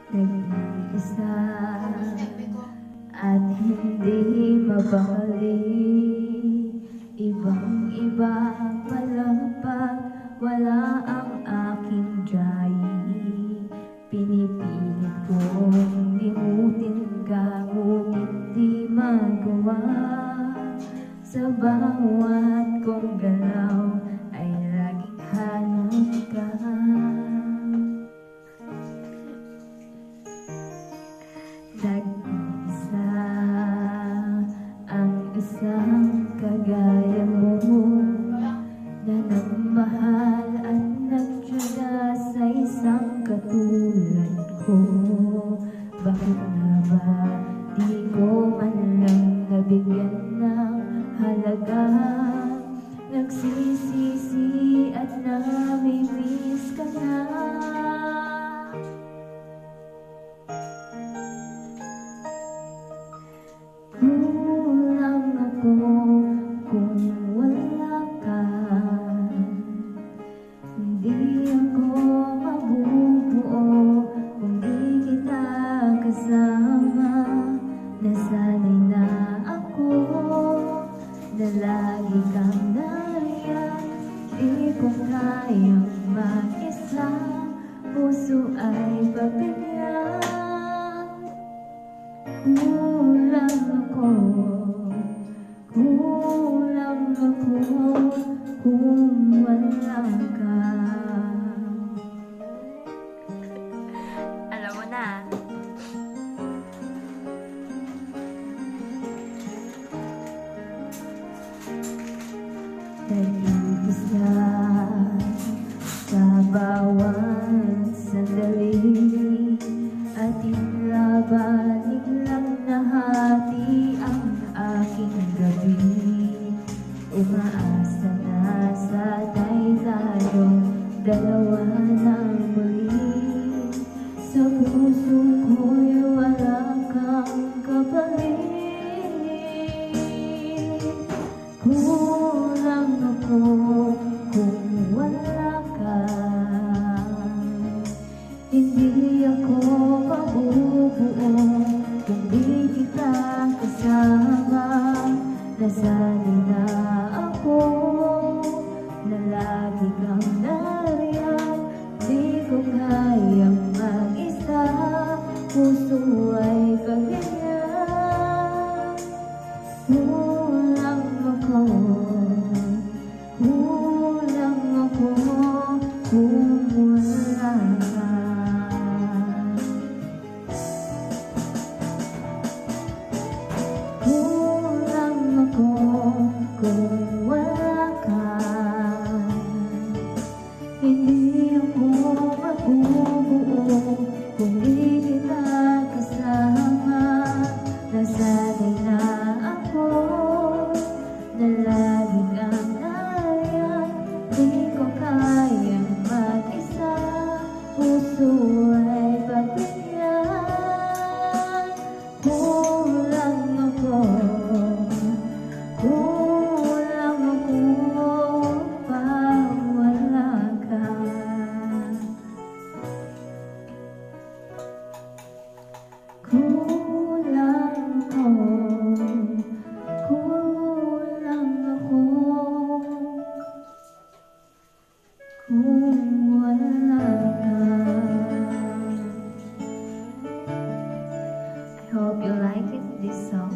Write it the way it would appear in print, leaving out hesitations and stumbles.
Nag-iisa at hindi mabali, ibang-iba pala pag wala ang aking dry. Pinipilit kong limutin ka, ngunit di magawa. Sa bawat kong galaw ay laging hanap ka. Nag-iisa ang isang kagaya mo, na nagmahal at nagtiyaga sa isang katulad ko. Bakit nga ba di ko man lang nabigyan ng halaga? Nagsisisi at namimiss ka na. Kulang ako kung wala ka. Hindi ako mabubuo kung di kita kasama. Nasanay na ako na lagi kang nariyan. Di ko kayang mag-isa, puso ay pabigyan. Kulang ako kung wala ka. Alam mo na. Nag-iisa sa bawat sandali, at tila biglang nahati ang aking gabi. Umaasa na sana'y tayong dalawa ng muli. Sa puso ko'y wala kang kapalit. Kulang ako kung wala ka. Hindi ako mabubuo kung di kita kasama. Nasanay na ako na lagi kang nariyan. Di ko kayang mag-isa, puso ay pagganyan. Kulang ako kung wala ka. Kung wala ka, hindi ako mabubuo kung di kita kasama. Nasanay na ako na lagi kang nariyan. Di ko kayang mag-isa, puso ay pagbigyan. Kulang ako pag wala ka. Kulang ako kung wala ka. I hope you like it, this song.